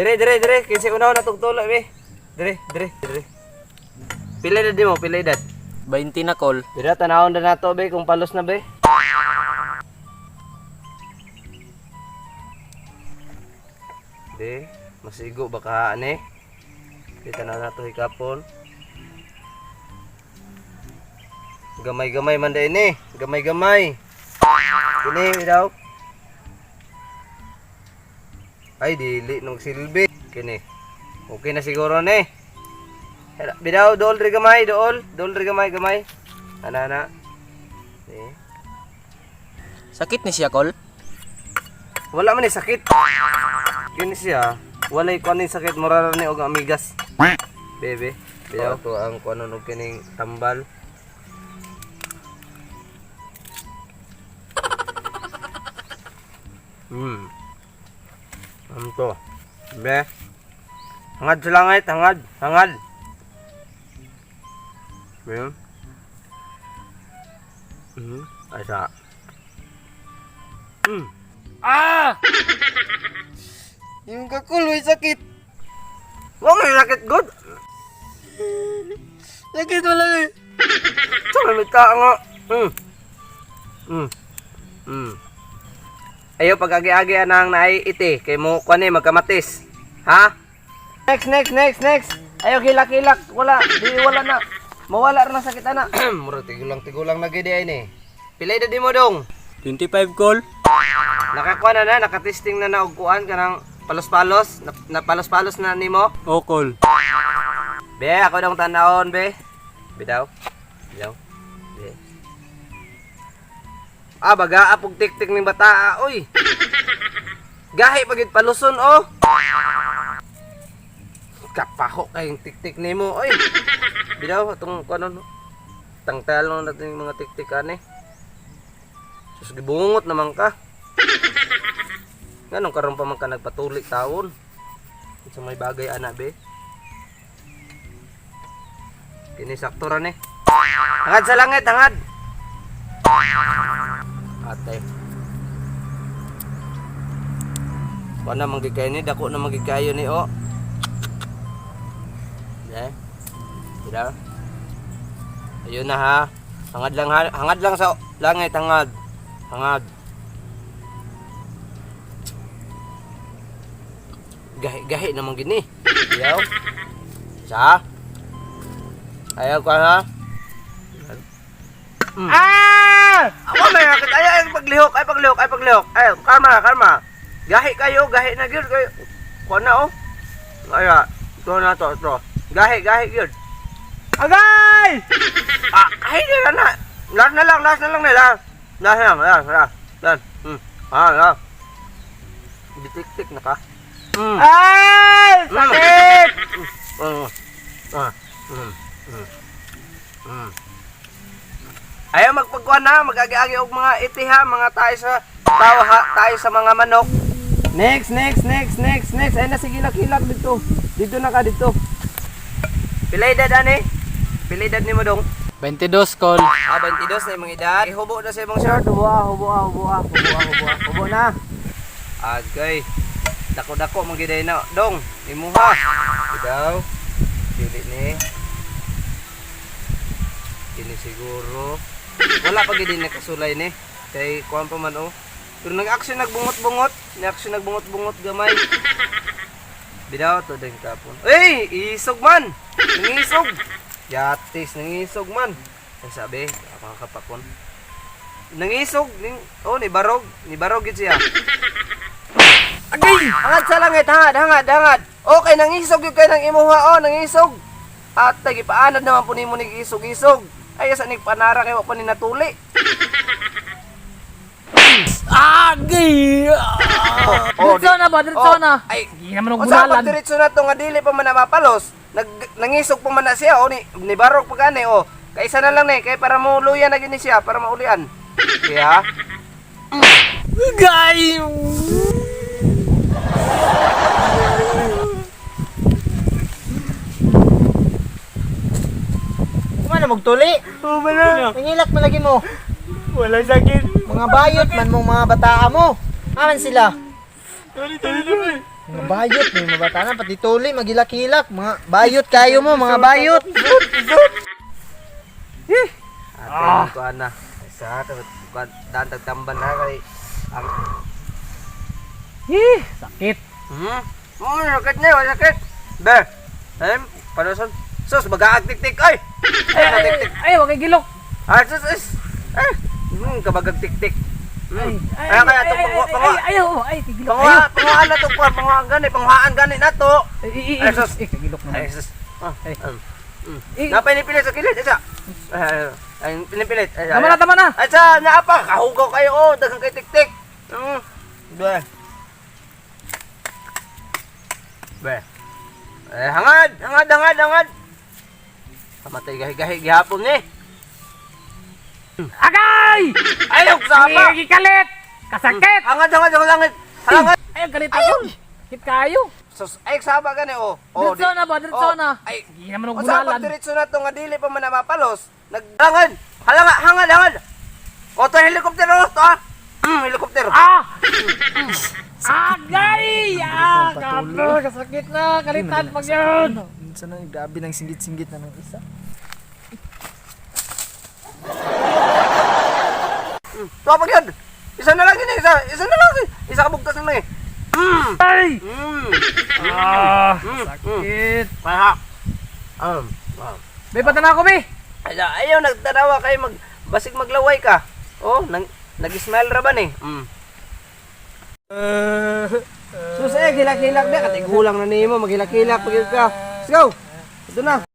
Dire. Kasi unaw na tugtulo, be. Dire. Pila edad mo, pila edad? 20 na, Col. Bida, tanawon na nato, be, kung palos na, be. Be, masigo baka ane. Kita na nato hikapon. Gamay-gamay man din eh. Gamay-gamay. Kini, daw. Ay, dili nung silbi. Kini. Okay na siguro ni. Bidaw, dool ri gamay, dool. Dool ri gamay. Ana. Eh. Sakit ni siya, Col. Wala man ni sakit. Kini siya. Walay ko ni sakit murara ni og amigas. Bebe. Bidaw to ang kuno og kining tambal. To. Be. Hangad sa langit, hangad. Be. Asa. Ah! Yung kakuloy sakit. Wala may sakit good. Sakit wala eh. Sama mita nga. Ayo pag-agi-agi anang naay iti kay mo kuan magkamatis. Ha? Next. Ayo kilak. Wala na. Mawala ra na sakit ana. Mura tigulang na gid ay ni. Pila edad mo dong? 25, Col. Nakakuha na, nakatesting na og kuan kanang palos-palos, na palos-palos na nimo. O, Col. Be, ako dong tanawon, be. Bidaw. Be. Ah, baga apog tik-tik ning bata, oy. Gahi pagit paluson, oh. Kapaho kayong tik-tik nimo, oy. Bidaw, atong kuan tangtal lang natin yung mga tik-tikan eh. Sus, gibungot naman ka. Ganong karon pa man ka nagpatulik taon. Sa may bagay ana be. Kini sakto ra ni. Hangad sa langit, hangad. Ate. Wala magigay ni, dako na magikayo ni o. Tidak. Ayun na ha. Hangad lang sa langit, hangad. Gahi naman gini. Ayaw. Sa? Ayaw ka ha? Ako may rakit. Ay, paglihok. Ay, karma. Gahi kayo, gahi na gyud kayo. Kuha na oh. Ay, ito na to. Gahi gyud. Agay! Ay, di na. Last na lang nila. Lan. Ditik-tik na ka. Ay! Sakit! Ayaw magpagkuhan na, mag-agi-agi og mga itiha, mga tayo sa mga manok. Next. Ay na sige kilak dito. Dito na ka dito. Pila edad ani? Pila edad nimo dong? 22, Col. 22 na yung mga edad. Hubo na sa imong shirt. Hubo na. Agay. Dako magiday na. Dong, imuha. Bidaw. Pili ni. Kini siguro. Wala pa gid nakasulay ni. Kay kuan pa man oh. Pero nag-action nagbungot-bungot gamay. Bidaw to ding tapon. Hey, isog man. Nangisog. Yatis nangisog man. Ang sabi, ako kapakon. Nangisog ni barog gid siya. Agay! Hangad sa langit, hangad. Okay, nangisog yung kayo ng imuha, nangisog. At tagipaanad naman po ni mo nag-isog-isog. Ay, sa nagpanara kayo pa ni natuli. Agay! Diretso na ba? Ay, hindi naman ang bunalan. bunalan. Diretso na to nga dili pa man na mapalos. Nangisog pa man na siya, ni barog pa gani, Kaisa na lang kay para mauluyan na gini siya, para maulian. Kaya? Agay! Kumana magtuli? Oo ba na? Nangilak malagi mo. Wala sakit. Mga bayot man mong mga bataa mo. Aman sila. Tali. Mga bayot, may mabatanan, pati tuli, magilak-hilak. Mga bayot kayo mo, mga bayot. Ate, ko na. Isa, daan tagtamban na kay ang Sakit. sakit niya, wala sakit. Be, panuson. Sus, magaag tik-tik, ay! Ay, tik-tik. Ay, wag kay gilok. Ah, sus. Kabagag tik-tik. Ay, Kaya ito, panguhaan na ito, panguhaan gani na ito. Ay, sus. Kay gilok Ay, naman. sus. Ay. Napinipilit sa kilid, isa. Ay, pinipilit. Tama na. Ay, sa, naapa, kahugaw kayo, oh, dagang kay tik-tik. Be. Be. Hangad. Kamatay gahi gihapon ni. Agay! Ayaw sama. Kalit! Kasakit! Hangad langit. Hangad. Ay, galit ako. Sakit kayo. Sus, ay sama gani oh. Diretso na ba? Diretso na. Ay, Hindi naman ako sa gumalan. pagdiretso na to nga dili pa man na mapalos. Nagdangan. Hangad. O to helikoptero to ah. Helikopter. Agay! Kapo! Kasakit na! Kalitan pag yun! Minsan na, grabe ng singgit-singgit na ng isa. To pag yun. Isa na lang yun, isa na lang. Isa kabugtas na lang eh. Ay! Sakit. Kaya. May pata na ako, be! Ayaw nagtanawa kayo basig maglaway ka. Oh, nag-smile ra ba ni? Sus, hilak-hilak na. Katigulang na nimo, maghilak-hilak pag ka. Let's go! Ito na.